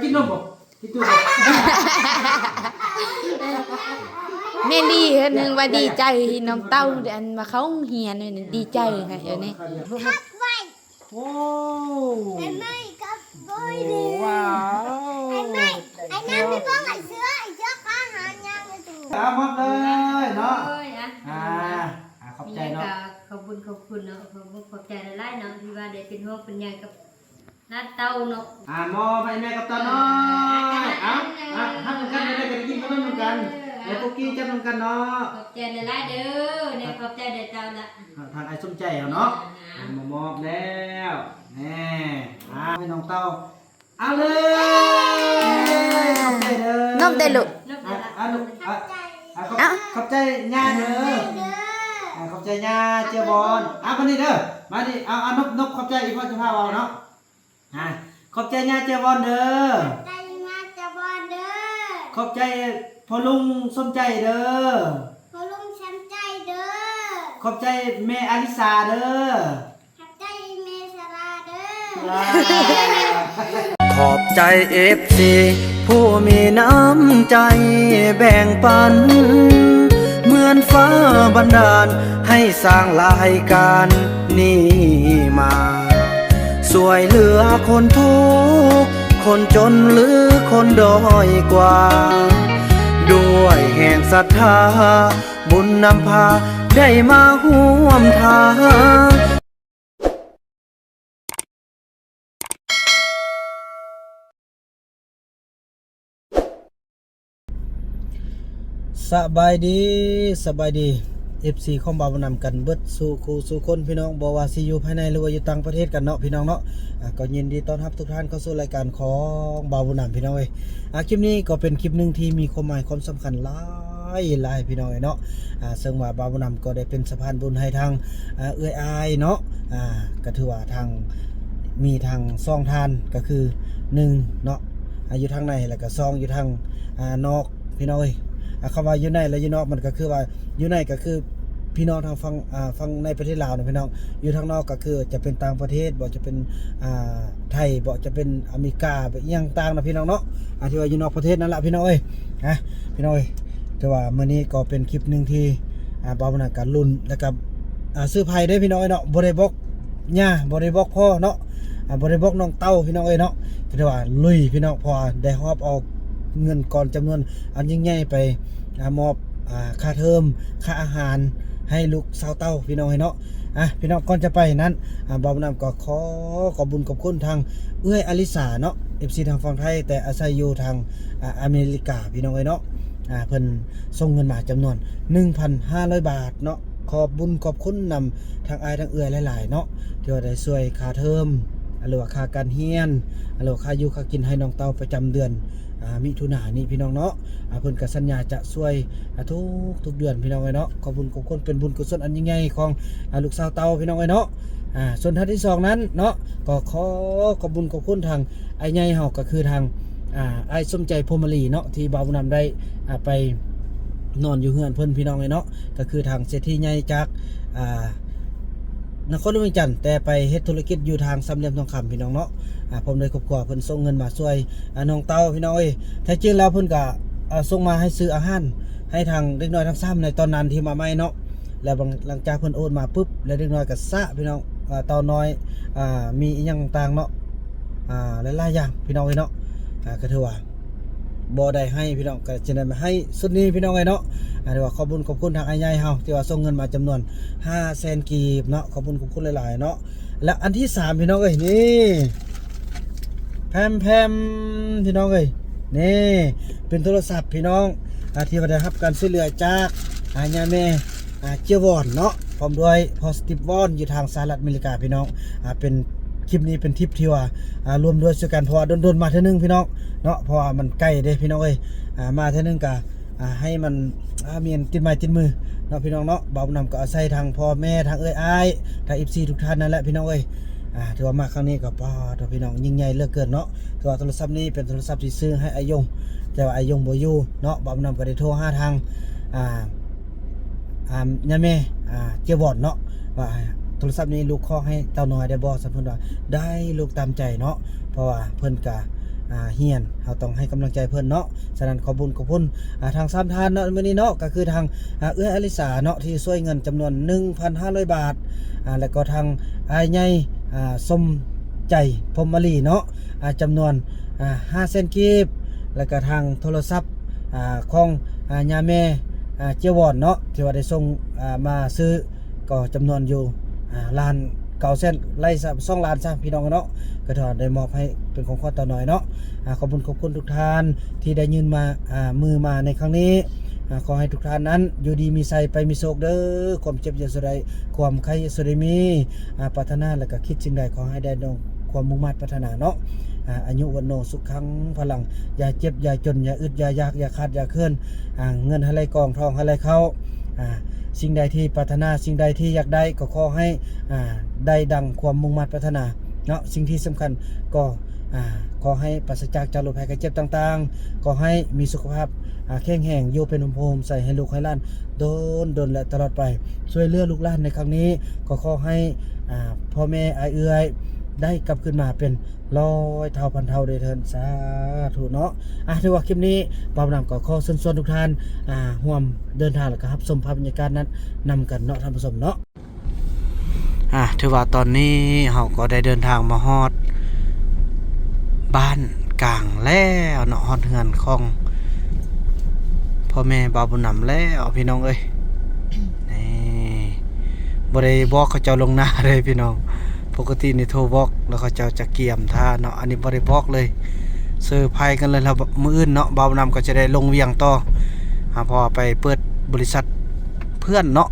กินนมบ่กินตัวบ่แม่ดีเฮ็ดนึงว่าดีใจน้องเต้าอันมาเขาเฮียนนี่ดีใจค่ะเดี๋ยวนี้ โอ้ ไอ้ไม่กับโบย โอ้ ดี ว้าว ไอ้ไม่ไอ้น้ำไม่ต้องไอ้เสือข้าหาย่างไอ้ตู่ เอาหมดเลยเนาะ เอ้ยอ่ะ ขอบใจเนาะ ขอบคุณเนาะขอบใจหลายๆเนาะที่ว่าได้เป็นห่วงเป็นใยกับน้าเต้าเนาะ มอไปแม่กับตาน้อยเอาทำกันได้กันกินขนมกันแล้วคุกกี้จับกันเนาะ ขอบใจหลายๆเด้อเนี่ยขอบใจเด้อเจ้าละ ทางไอ้สมใจเอาเนาะมอบแล้วแน่ให้น้องเต้าเอาเลยขอบใจเด้อน มได้ลูก ลูก ใจ ขอบใจย่าเด้อ เด้อ ขอบใจย่าเจียบอลมานี่เด้อมาดิเอานกขอบใจอีพ่อจะพาเอาเนาะขอบใจย่าเจียบอลเด้อ ใจมาจะบอลเด้อ ขอบใจพ่อลุงสมใจเด้อ พอลุงช้ำใจเด้อ ขอบใจแม่อลิสาเด้อ ขับใจเมสราเด้อ ขอบใจเอฟซีผู้มีน้ำใจแบ่งปัน เหมือนฟ้าบันดาลให้สร้างรายการนี้มา สวยเหลือคนทุกข์คนจนหรือคนด้อยกว่า ด้วยแห่งศรัทธาบุญนำพาได้มาห่วมทาง สบายดี FC ของบ่าวนำกันเบิดสู่คู่สู่คนพี่น้องบ่ว่าสิอยู่ภายในหรือว่าอยู่ต่างประเทศกันเนาะพี่น้องเนาะก็ยินดีต้อนรับทุกท่านเข้าสู่รายการของบ่าวนำพี่น้องเอ้ยคลิปนี้ก็เป็นคลิปนึงที่มีความหมายความสำคัญหลายพี่น้องเอ้ยเนาะซึ่งว่าบ่าวนำก็ได้เป็นสะพานบุญให้ทางเอื้อยอายเนาะก็ถือว่าทางมีทางซ่องทานก็คือ1เนาะอยู่ทางในแล้วก็2อยู่ทางนอกพี่น้องเอ้ยคำว่าอยู่ในและอยู่นอกมันก็คือว่าอยู่ในก็คือพี่น้องทางฝั่งในประเทศลาวนะพี่น้องอยู่ทางนอกก็คือจะเป็นต่างประเทศบ่จะเป็นไทยบ่จะเป็นอเมริกาไปอีหยังต่างนะพี่น้องเนาะที่ว่าอยู่นอกประเทศนั่นแหละพี่น้องเอ้ยพี่น้องเอ้ยแต่ว่ามื้อนี้ก็เป็นคลิปนึงที่บ่าวบรรณาการลุ้นแล้วก็ซื้อไผได้พี่น้องเอ้ยเนาะบ่ได้บอกย่าบ่ได้บอกพ่อเนาะบ่ได้บอกน้องเต้าพี่น้องเอ้ยเนาะแต่ว่าลุยพี่น้องพอได้ฮอบเอาเงินก่อนจำนวนอันยิ่งใหญ่ไปมอบค่าเทอมค่าอาหารให้ลูกสาวเต้าพี่น้องให้เนาะพี่น้องก่อนจะไปนั้นบ่าวนำก็ขอบุญขอบคุณทางเอื้อยอลิสาเนาะ FC ทางฝั่งไทยแต่อาศัยอยู่ทางอเมริกาพี่น้องให้เนาะเพิ่นส่งเงินมาจำนวน 1,500 บาทเนาะขอบบุญขอบคุณนำทางอายทางเอื้อยหลายๆเนาะที่ว่าได้ช่วยค่าเทอมหรือว่าค่าการเรียนหรือว่าค่าอยู่ค่ากินให้น้องเต้าประจำเดือนมิถุนายนนี้พี่น้องเนาะเพิ่นก็สัญญาจะช่วยทุกเดือนพี่น้องเนาะขอบคุณขอบคุณเป็นบุญกุศลอันยิ่งใหญ่ของลูกสาวเต้าพี่น้องเนาะส่วนท่านที่2นั้นเนาะก็ขอบบุญขอบคุณทางไอ้ใหญ่เฮาก็คือทางไอ้สมใจพรหมลีเนาะที่บ่าวนำได้ไปนอนอยู่เฮือนเพิ่นพี่น้องเนาะก็คือทางเศรษฐีใหญ่จากนครหลวงจันทน์แต่ไปเฮ็ดธุรกิจอยู่ทางสามเหลี่ยมทองคำพี่น้องเนาะผมได้ครอบครัวเพิ่นส่งเงินมาช่วยน้องเต้าพี่น้องแท้จริงแล้วเพิ่นก็ส่งมาให้ซื้ออาหารให้ทางเด็กน้อยทั้ง3ในตอนนั้นที่มาใหม่เนาะแล้วหลังจากเพิ่นโอนมาปุ๊บแล้วเด็กน้อยก็ซะพี่น้องเต้าน้อยมีอีหยังต่างเนาะหลายๆอย่างพี่น้องเนาะก็ถือว่าบ่ได้ให้พี่น้องก็จะได้มาให้สุดนี้พี่น้องเนาะถือว่าขอบคุณขอบคุณทางไอ้ใหญ่เฮาที่ว่าส่งเงินมาจำนวน500,000 กีบเนาะขอบคุณขอบคุณหลายๆเนาะแล้วอันที่3พี่น้องนี่แพมพี่น้องนี่เป็นโทรศัพท์พี่น้องที่ได้รับการช่วยเหลือจากญาแม่เจียวอนเนาะพร้อมด้วยพอสติฟวอนอยู่ทางสหรัฐอเมริกาพี่น้องเป็นคลิปนี้เป็นทริปที่ว่ารวมด้วยช่วยกันเพราะว่าโดนๆมาเท่านึงพี่น้องเนาะเพราะว่ามันใกล้เด้พี่น้องมาเท่านึงก็ให้มันมีติดไม้ติดมือเนาะพี่น้องเนาะบ่าวนำก็อาศัยทางพ่อแม่ทางอ้ายทาง FC ทุกท่านนั่นแหละพี่น้องถือว่ามาครั้งนี้ก็พี่น้องยิ่งใหญ่เหลือเกินเนาะถือว่าโทรศัพท์นี้เป็นโทรศัพท์ที่ซื้อให้อายงแต่ว่าอายงบ่อยู่เนาะบ่าวนำก็ได้โทรหาทางย่าแม่เจียวบอนเนาะว่าโทรศัพท์นี้ลูกขอให้เต้าน้อยได้บ่สัมเพิ่นว่าได้ลูกตามใจเนาะเพราะว่าเพิ่นก็ เฮียนเราต้องให้กำลังใจเพิ่นเนาะฉะนั้นขอบคุญทาง3ท่านเนาะมื้อนี้เนาะก็คือทางเอื้ออลิสาเนาะที่ช่วยเงินจำนวน 1,500 บาทแล้วก็ทางอ้ายใหญ่สมใจพรหมลีเนาะจำนวน500,000กีบแล้วก็ทางโทรศัพท์ของย่าแม่เจียวอนเนาะที่ว่าได้ส่งมาซื้อก็จำนวนอยู่ล้าน900,000ไล่2ล้านซะพี่น้องเนาะก็ได้มอบให้เป็นของขวัญต่อหน่อยเนาะขอบคุณทุกท่านที่ได้ยืนมามือมาในครั้งนี้ขอให้ทุกท่านนั้นอยู่ดีมีชัยไปมีโชคเด้อความเจ็บอย่าสุดใดความไข้อย่าสุดใดมีปรารถนาแล้วก็คิดสิ่งใดขอให้ได้ดงความมุ่งมั่นปรารถนาเนาะอายุวันโนสุขังพลังอย่าเจ็บอย่าจนอย่าอึดอย่ายากอย่าขาดอย่าเคลื่อนเงินให้ไหลกองทองให้ไหลเข้าสิ่งใดที่ปรารถนาสิ่งใดที่อยากได้ก็ขอให้ได้ดังความมุ่งมั่นปรารถนาเนาะสิ่งที่สำคัญก็ขอให้ปราศจากโรคภัยไข้เจ็บต่างๆขอให้มีสุขภาพแข็งแรงอยู่เป็นโฮมใส่ให้ลูกให้หลานโดนและตลอดไปช่วยเหลือลูกหลานในครั้งนี้ก็ขอให้พ่อแม่เอื้อยได้กลับขึ้นมาเป็น100 เท่าพันเท่าเด้อเถิดสาธุเนาะถือว่าคลิปนี้บ่าวนำก็ขอเชิญชวนทุกท่านร่วมเดินทางแล้วก็รับชมภาพบรรยากาศนั้นนำกันเนาะท่านผู้ชมเนาะถือว่าตอนนี้เฮาก็ได้เดินทางมาฮอดบ้านกลางแล้วเนาะฮอดเฮือนของพ่อแม่บ่าวบุญนำแล้วพี่น้องเอ้ยนี่บ่ได้บอกเขาเจ้าลงหน้าเลยพี่น้องปกตินี่โทรบอกแล้วเขาเจ้าจะเกี่ยมท่าเนาะอันนี้บ่ได้บอกเลยเซอร์ไพรส์กันเลยแล้วมื้ออื่นเนาะบ่าวบุญนำก็จะได้ลงเวียงต่อพอไปเปิดบริษัทเพื่อนเนาะ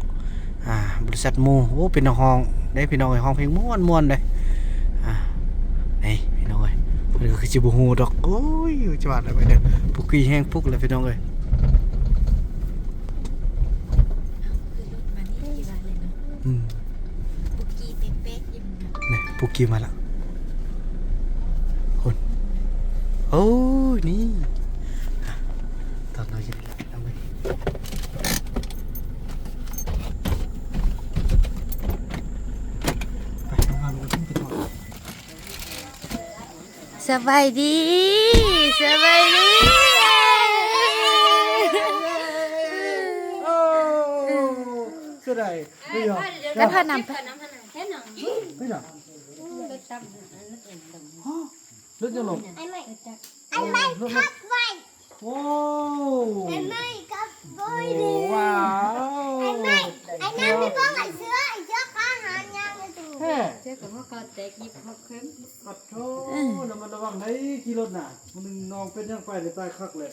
บริษัทหมู่โอ้เป็นห้องได้พี่น้องเอ้ยห้องเพลงม่วนๆเลยนี่พี่น้องเอ้ยเพิ่นก็คือสิบ่ฮู้ดอกโอ้ยจังหวัดอะไรไปเด้อปุกกี้แห้งปุกเลยพี่น้องเอ้ยปุกกี้เป๊ะๆยิ้ม นี่ปุกกี้มาแล้วคนโอ้ยนี่ตอนเราจะได้เอาไปสบายดีสบายดี คือได้ไม่ยอม แล้วพานำไป ไม่ยอมเลือดจะลง ไอ้ไม่ทับไว้ โอ้ ไอ้ไม่กับโบยดี ว้าว ไอ้น้ำไม่ต้องไอ้เสือข้าหางยางเลยดู แฮ่ เจ้าของเขาก็แตกยิบเขาเข้ม ปัดโธ่น้ำมันระวังให้ขี่รถน่ะมันนึงน้องเป็นยังไฟเลยตายคักเลย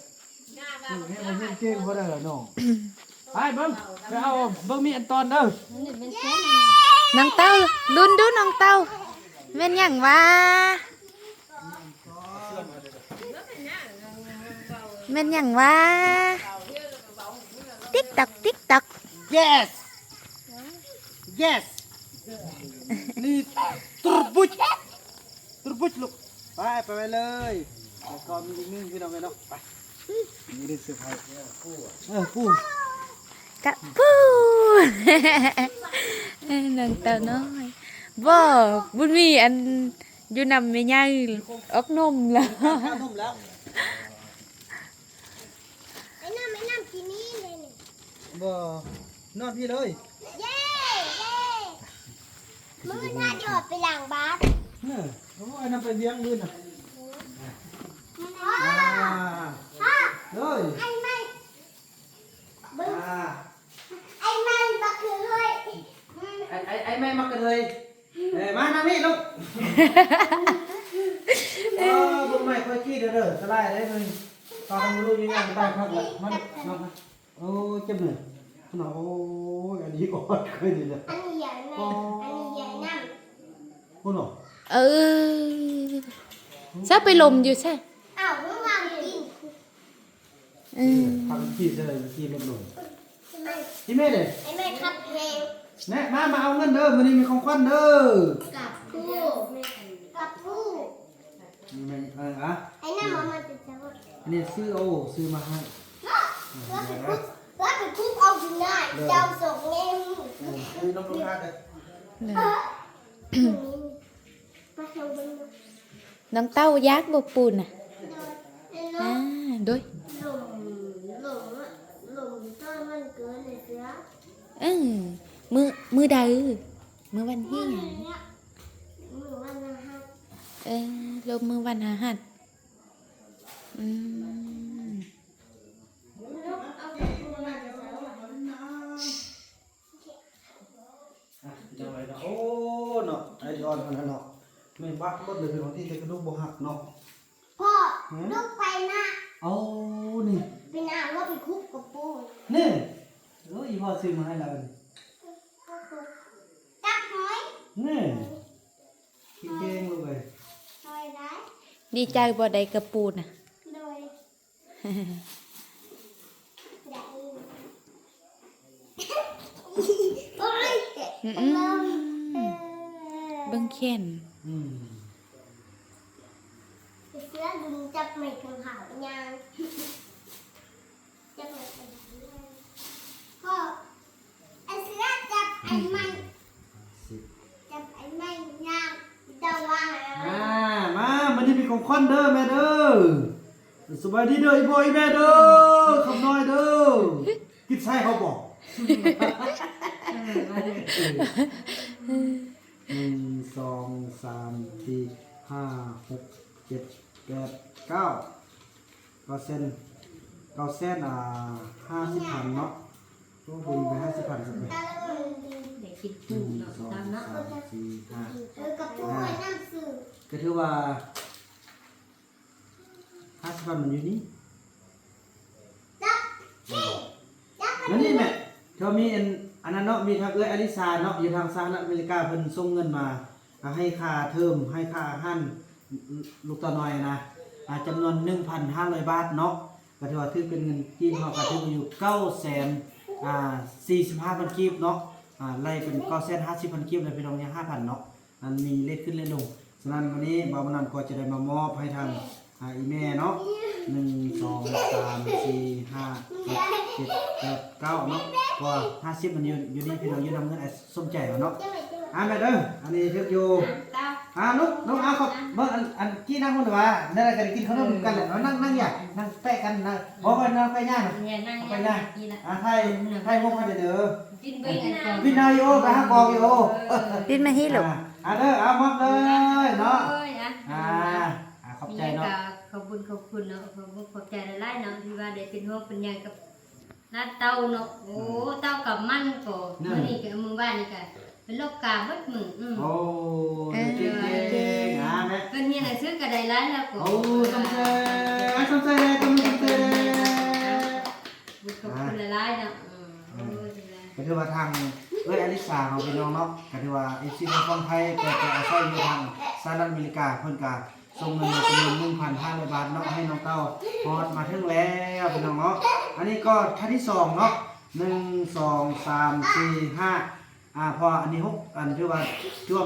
ให้มันเก่งพอได้เหรอน้องไปเบิ้งไปเอาเบิ้งมีอันตอนเด้อ นี่มันแค่ น้องเต้าลุ้นดูน้องเต้าแม่นหยังวะแม่นหยังวะติ๊กตักติ๊กตัก yes yes นี่ตุรบุชลูกไปเลยแล้วก็มีอีกนึงพี่น้องไปเนาะไปนี่ได้เซอร์ไพรส์ปู กะปูน้องเต้าน้อยบ่บุญมีอันอยู่นำไม่ใหญ่ออกนมแล้ว นุ่มแล้ว ไอ้น้ำกินนี่เลยนี่ บ่นอนพี่เลย เย้มือหน้าหยดไปหลังบาส โอ้ยน้ำไปเลี้ยงมือน่ะ พ่อ เลย ไอ้ไม่ไอ้ไม่บักคือเลย ไอ้แม่มักกันเลยมาทางนี้ลูกบุญใหม่ค่อยขี้เด้อสลายได้เลยตอนรู้ยังไงได้ครับมันโอ้เจ็บหน่อยขนาดโอ้ยอันนี้กอดเคยดีเลย อันนี้ใหญ่แม่อันนี้ใหญ่น้ำ คุณหรอ ซะไปลมอยู่ใช่ อ้าวมึงวางกิน ทำขี้ใช่เลยขี้ลดลง ใช่ไหม ที่แม่เด้ ไอ้แม่ขับเพลง แน่มาเอาเงินเด้อวันนี้มีของขวัญเด้อ กับผู้กับผู้ แม่ไอ้น้ำมันจะจะว่า อันนี้ซื้อมาให้ แล้วไปคุกเอาอยู่ได้เจ้าส่งเงิน ซื้อน้ำลูกค้าเด้อ มาทำบุญ น้องเต้ายักษ์บปูนน่ะ โดย หลงต้นมันเกินเลยเสือ เออมือใดมือวันที่หยัง มือวันนะฮะ ลบมือวันอาหัสอืม จังไรเนาะโอ้เนาะไอ้ย้อนมันเนาะไม่บักบ่เลยเป็นของที่กระดูกบ่หักเนาะ พ่อลูกไปนะ เอานี่ ไปนะว่าไปคุกกับปู นี่โอ้ยพ่อซื้อมาให้แล้วนี่ จับหอย นี่ขี้เก่งลูกเอ้ย หอยได้ ดีใจบ่ได้กระปูน่ะ โดยได้โอ้ย เบิ่งแค้น อืม เสือดึงจับไม่ถึงหางยางจับไม่ถึงหางยางพ่อไอ้เสือจับไอ้ไม้ จับไอ้ไม้ยางเดาว่า มานี่มีของขวัญเด้อแม่เด้อสบายดีเด้ออีพ่ออีแม่เด้อคำน้อยเด้อกินใส่เขาบอก1 2 3 4 5 6 7 8 9 50,000เนาะก็บุญไป50,000ครับเนี่ย ได้กินปูเนาะตามเนาะ 2 3 4 5 กับผู้ให้น้ำสื่อ ก็ถือว่า50,000มันอยู่นี่ จับที่จับ นั่นนี่แม่เขามีอันนั้นเนาะมีทางอลิซาเนาะอยู่ทางสหรัฐอเมริกาเพิ่นส่งเงินมาให้ค่าเทอมให้ค่าอาหารลูกตาน้อยนะจำนวน 1,500 บาทเนาะก็ถือว่าถือเป็นเงินกีบเฮาก็ถืออยู่945,000 กีบเนาะไล่เป็น950,000 กีบเลยพี่น้องเนี่ย 5,000 เนาะอันมีเลขขึ้นเลขลงฉะนั้นวันนี้บ่าวมานำก็จะได้มามอบให้ทางอีแม่เนาะ1 2 3 4 5 6 7 8 9เนาะก็50มันอยู่นี่พี่น้องอยู่นำเงินไอ้สมใจเนาะแม่เด้ออันนี้ถืออยู่ลูกเอาครับเบิ่งอันกี้นั่งคนว่านั่นก็ได้กินขนมกันแหละนั่งอย่านั่งแปะกันนะบ่ว่านั่งไปย่าง เนี่ยนั่ง ไป ย่า ย่าง กินละ ไทยวงมาเด้อ กินไปกันก่อน พี่นายโอก็ฮักกอกอยู่ ดิ้นมาให้ลูก เด้อเอามอบเลยเนาะ เอ้ยนะ ขอบใจเนาะ ขอบคุณเนาะขอบใจหลายๆเนาะที่ว่าได้เป็นห่วงเป็นใยกับน้าเต้าเนาะโอ้เต้ากับมันก็มื้อนี้ก็มื้อบ้านนี่ก็เป็นโรคกาเบิดมื้อ โอ้เก่งแม่ เพิ่นเรียนหนังสือก็ได้หลายแล้วก็ โอ้สมใจเลยกำลังใจ ขอบคุณหลายๆเนาะ ก็ถือว่าทางอลิซาของพี่น้องเนาะก็ถือว่าFC ในฝั่งไทยก็จะอาศัยอยู่ทางสหรัฐอเมริกาเพิ่นก็ส่งเงินมาจำนวน 1,500 บาทเนาะให้น้องเต้าฮอดมาถึงแล้วพี่น้องเนาะอันนี้ก็ท่านที่2เนาะ1 2 3 4 5พออันนี้6อันคือว่า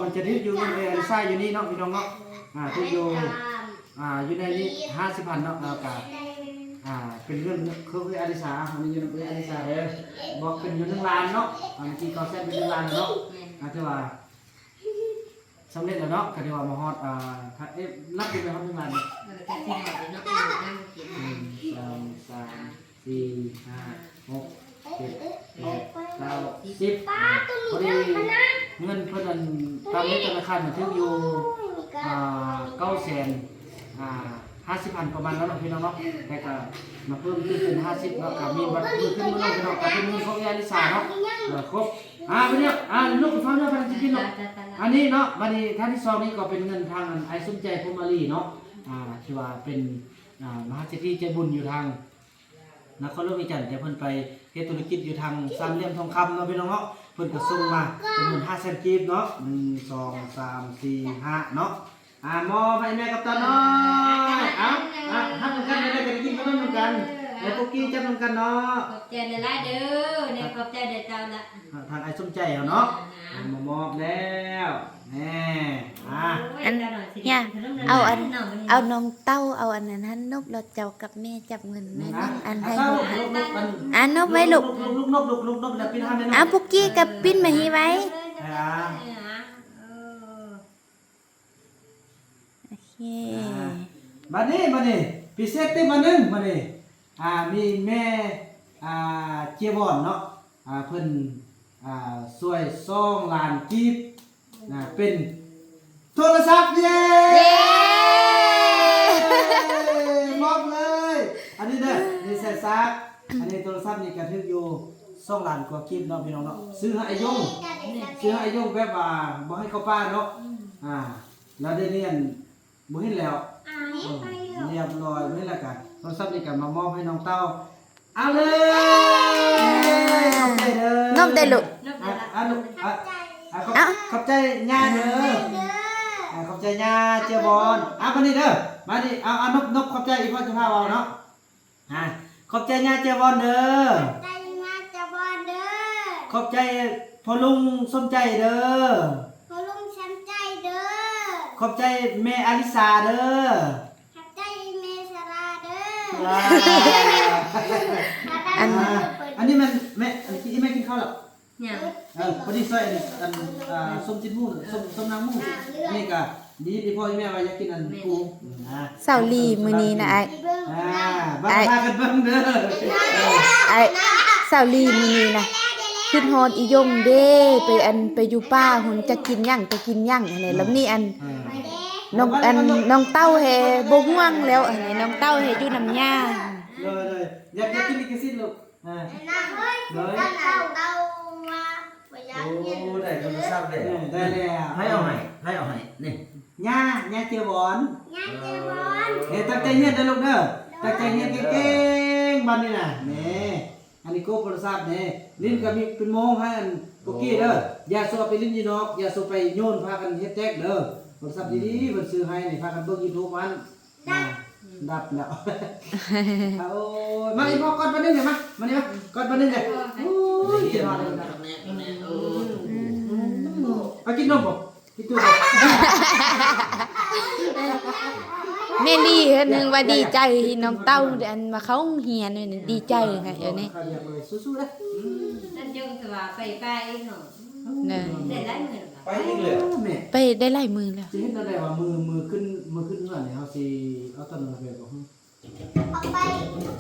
มันจะทึกอยู่ในอลิซาอยู่นี่เนาะพี่น้องเนาะทึกอยู่อยู่ในนี้50,000เนาะแล้วก็เป็นเรื่องคืออลิซาอันนี้อยู่ในอลิซาเด้อบอกเป็นอยู่1ล้านเนาะอันที่เขาแซ่บเป็น1ล้านเนาะคือว่าสำเร็จแล้วเนาะก็ถือว่ามาฮอดนับเป็นไปฮอด1ล้าน แต่ที่หมดเนาะนั่งกิน 1 2 3 4 5 6 7 8 9 10พอดีเงินเพิ่นตามเลขธนาคารมันถึงอยู่950,000ประมาณนั้นเนาะพี่น้องเนาะแต่ก็มาเพิ่มขึ้นเป็น50เนาะก็มีวัดมือขึ้นมือลงพี่น้องก็เป็นมือของยาลิสาเนาะครบไปเนี่ยลูกฟังเนาะเพิ่นสิกินเนาะอันนี้เนาะบัดนี้ท่านที่2นี้ก็เป็นเงินทางไอ้สมใจพรหมมาลีเนาะที่ว่าเป็นมหาเศรษฐีใจบุญอยู่ทางนครหลวงวิจันทร์แต่เพิ่นไปเฮ็ดธุรกิจอยู่ทางสามเหลี่ยมทองคำเนาะพี่น้องเนาะเพิ่นก็ส่งมาจำนวน500,000กีบเนาะ1 2 3 4 5เนาะมอไปแม่กับตาน้อยทำกันได้กันกินขนมกันแล้วคุกกี้จับกันเนาะ ขอบใจหลายๆเด้อเนี่ยขอบใจเด้อเจ้าละ ทางไอ้สมใจเนาะมามอบแล้วแน่เนี่ยเอาน้องเต้าเอาอันนั้นให้นบเราเจ้ากับแม่จับเงินนะน้องอันให้ลูกนบไว้ลูก ลูกนบแล้วปิ้นให้ ปุกกี้กับปิ้นมาให้ไว้โอเค มานี่ พิเศษเต็มมานึงมานี่มีแม่เจียบอนเนาะเพิ่นช่วยซ่องลานกีบเป็นโทรศัพท์เย้มอบเลยอันนี้เด้อนี่ใส่ซักอันนี้โทรศัพท์นี่กระทึกอยู่ซ่องลานกว่ากีบเนาะพี่น้องเนาะซื้อให้ไอ้ยงแบบว่าบ่ให้เข้าป้าเนาะแล้วได้เรียนบ่เห็นแล้วเรียบร้อยไม่ละกันโทรศัพท์นี่ก็มามอบให้น้องเต้าเอาเลยขอบใจเด้อน มได้ลูก ลูกขอบใจย่าเด้อขอบใจย่าเจียบอนมานี่เด้อมานี่เอานกขอบใจอีพ่อจะพาเอาเนาะขอบใจย่าเจียบอนเด้อขอบใจพ่อลุงสมใจเด้อขอบใจแม่อลิสาเด้ออันนี้มันแม่ที่แม่กินข้าวหรอ เนี่ย พอดีซอยอันส้มจิ้นมูส้มนางมูนี่ก็ดีพ่อแม่ว่าอยากกินอันปู เสาลีมื้อนี้นะบ้านพากันเบิ่งเด้อ ไอ้เสาลีมื้อนี้นะขึ้นฮอดอียงเด้ไปอยู่ป่าหุ่นจะกินหยังอันนี้แล้วนี่น้องเต้าเฮบ่ห่วงแล้วอันนี้น้องเต้าเฮอยู่นำย่า เลยอยากกินลิกซินลูกได้โทรศัพท์เลย ได้แล้ว ให้เอาให้นี่ ย่าเจียบอนตั้งใจเฮียนได้ลูกเด้อตั้งใจเฮียนเก่งๆบัดนี้น่ะนี่อันนี้โกโทรศัพท์นี่ลิ้นก็มีเป็นโมงให้อันปุกกี้เด้ออย่าโซไปลิ้นยีนอกอย่าโซไปโยนพากันเฮ็ดแท็กเด้อโทรศัพท์ดีๆเพิ่นซื้อให้นี่พากันเบิ่ง YouTube มันดับแล้วโอ้ยมาอีพ่อก่อนบัดนึงเด้อมานี่มาก่อนบัดนึงเด้อโอ้ยเจ็บมาเลยนะเอากินนมบ่กินตัวบ่ แม่ลีเฮ็ดนึงว่าดีใจที่น้องเต้าอันมาเขาเฮียนนี่ดีใจค่ะเดี๋ยวนี้ สู้ๆเด้อ นั่นยงสว่าไปอีกหน่อย นะ ได้หลายหมื่น ไปอีกเลย แม่ ไปได้หลายมือแล้ว สิเฮ็ดได้ว่ามือขึ้นเฮือนนี่เฮาสิเอาต้นมาแบบบ่ฮึ เ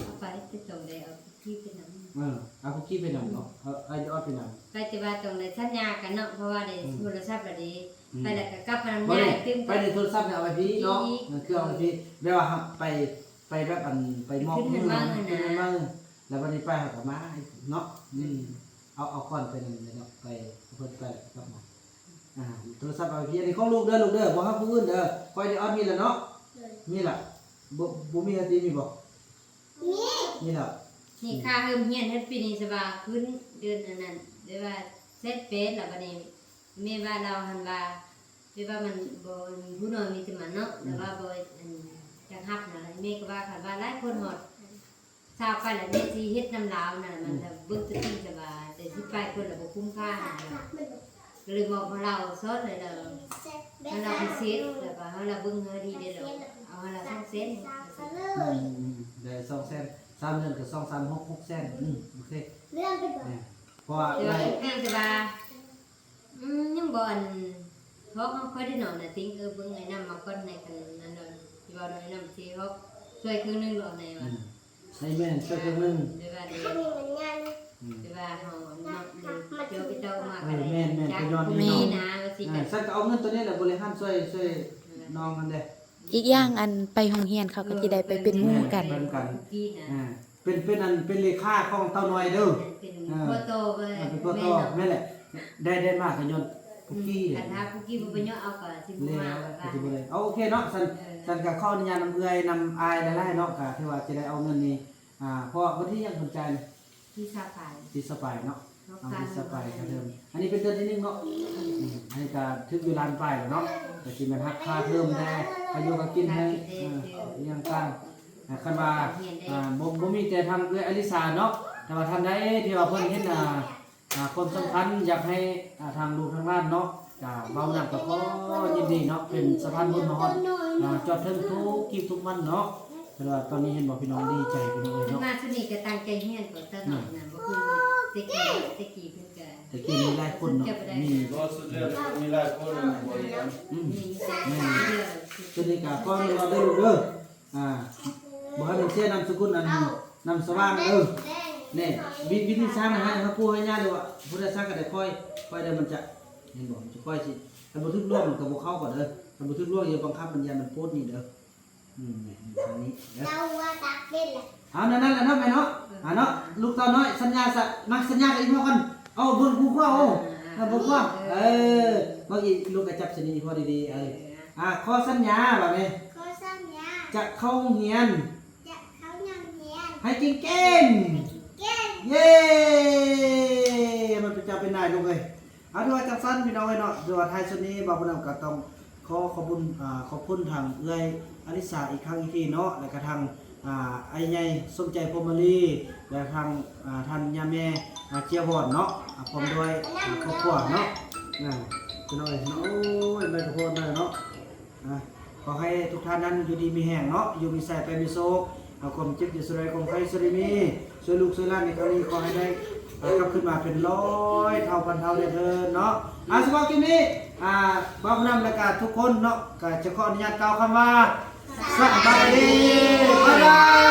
อาไปจะส่งได้เอาที่เป็นน้ำ เอาคุกกี้ไปนำเนาะเอาไอ้ยอดไปนำ ไปจะว่าตรงในสัญญากันเนาะเพราะว่าได้โทรศัพท์ละดีไปแล้วก็กลับพนัน บ่ ใหญ่ ได้ ตึ้ม ไปในโทรศัพท์เนี่ยเอาไปพี่เนาะคือเอาไปพี่แม่ว่าไปแบบอันไปมอบมือแล้ววันนี้ไปหากับมาเนาะเอาก่อนไปนั่นเนาะไปเพิ่นไปกลับมาโทรศัพท์เอาไปพี่อันนี้ของลูกเด้อบ่ฮับผู้อื่นเด้อคอยได้ออดมีแล้วเนาะมีล่ะบ่มีอาทิมีบ่มีล่ะ นี่ค่าเฮิมเฮียนเฮ็ดปีนี้สบายขึ้นเดือนอันนั้นเรียกว่าเซตเฟสแล้วบัดนี้แม่ว่าเราหันว่าเรียกว่ามันบ่ผู้น้อยมีแต่มันเนาะแต่ว่าบ่จังฮับนั่นแหละแม่ก็ว่าคันว่าหลายคนหมดทราบไปแล้วแม่สิเฮ็ดน้ำลาวนั่นมันจะเบิ่งจะที่สบายแต่สิไปคนละบ่คุ้มค่าก็เลยบอกว่าเราสอนเลยเราพิเศษแล้วก็เฮาละเบิ่งเฮาดีเด้อเอาเฮาละต้องเซ็น ได้2แสน3เดือนก็2 3 6 6แสนโอเคเพราะว่า แต่ว่าแม่จะว่ายังบ่อันเพราะเขาค่อยได้นอนน่ะติ้งเบิ่งไอ้นำมาก่อนในกันนั่นเด้อที่ว่าไอ้นำสิเขาช่วยครึ่งนึงดอกในว่า ให้แม่ช่วยครึ่งนึง ได้ว่าได้ว่าเฮาเดี๋ยวไปเจ้ามากันมีนะว่าสิกัน สักก็เอาเงินตัวนี้แหละบริหารช่วยน้องกันเด้ อีกอย่างอันไปโรงเรียนเขาก็สิได้ไปเป็นหมู่กัน พี่นะ เป็นเลขาของเต้าน้อยเด้อ เป็นพ่อโตเว้ย เป็นตัวต่อนั่นแหละได้มากกันยนคุกกี้ คันถ้าคุกกี้บ่ไปย่อเอาก็สิบ่ เลย มาว่า สิบ่เลยเอาโอเคเนาะสันก็ขออนุญาตนำเอื้อยนำอายได้ๆเนาะก็ที่ว่าจะได้เอาเงินนี้เพราะวันที่ยังสนใจ ที่สาขา ที่สบายเนาะเอาที่สบายกันเดิมอันนี้เป็นเดือนที่1เนาะอันนี้ก็ถึงอยู่ล้านปลายแล้วเนาะแต่สิมันหักค่าเทอมแน่อายุก็กินให้ยังต่างคันว่าบ่มีแต่ทางเอื้อยอลิสาเนาะแต่ว่าท่านใดที่ว่าเพิ่นเห็นคนสำคัญอยากให้ทางลูกทางบ้านเนาะเบาหนักก็ขอยินดีเนาะเป็นสะพานบุญฮอดจอดถึงทุกกิจทุกมันเนาะแต่ว่าตอนนี้เห็นบอกพี่น้องดีใจพี่น้องเนาะ มาสนิทก็ตั้งใจเฮียนก็ตลอดน่ะบ่คือตะกี้เพิ่นก็ แต่กินมีหลายคนเนาะมี ก็สุดแล้วมีหลายคนบริการ นี่แต่เดียว ตัวนี้ก็ก่อนเราได้ลูกเด้อ บ่ให้เป็นเสียนามสกุลอันนามสว่างนี่วิธีสร้างนะฮะครับผู้ให้ญาติเลยว่าผู้ได้สร้างก็ได้ค่อยได้มันจะเห็นบ่มันจะค่อยสิถ้าบ่ทึกร่วมมันก็บ่เข้าก่อนเด้อถ้าบ่ทึกร่วมอย่าบังคับมันอย่ามันโพดนี่เด้อนี่ทางนี้เด้อ เราว่าตักเป็นแหละ เอานั่นแหละเนาะแม่เนาะเนาะลูกเต้าน้อยสัญญามาสัญญากับอีพ่อกันเอาบนผู้คว้าเอาบนคว้าเมื่อกี้ลูกก็จับสนิทพ่อดีๆขอสัญญาว่าแม่ เขาสร้างยา จะเข้าเรียน จะเขายังเรียน ให้เก่ง เก่ง ๆเย้มันเป็นเจ้าเป็นนายลูกเอ้ยเอาด้วยจังซั่นพี่น้องเอ้ยเนาะด้วยท้ายสุดนี้บ่าวบ่นำก็ต้องขอขอบคุณทางเอื้อยอลิสาอีกครั้งอีกทีเนาะและก็ทางไอ้ใหญ่สมใจพรหมลีและทางท่านย่าแม่เจียวบอนเนาะพร้อมด้วยครอบครัวเนาะพี่น้องเอ้ยเนาะโอ้ยได้ทุกคนเลยเนาะขอให้ทุกท่านนั้นอยู่ดีมีแห้งเนาะอยู่มีใส่ไปมีโซกเอาความเจ็บอยู่สุดใดความไข้สุดมีช่วยลูกช่วยหลานในครั้งนี้ขอให้ได้กลับขึ้นมาเป็น100 เท่าพันเท่าเลยเถิดเนาะสำหรับคลิปนี้บ่าวนำและก็ทุกคนเนาะก็จะขออนุญาตกล่าวคำว่าสวัสดีบ๊ายบาย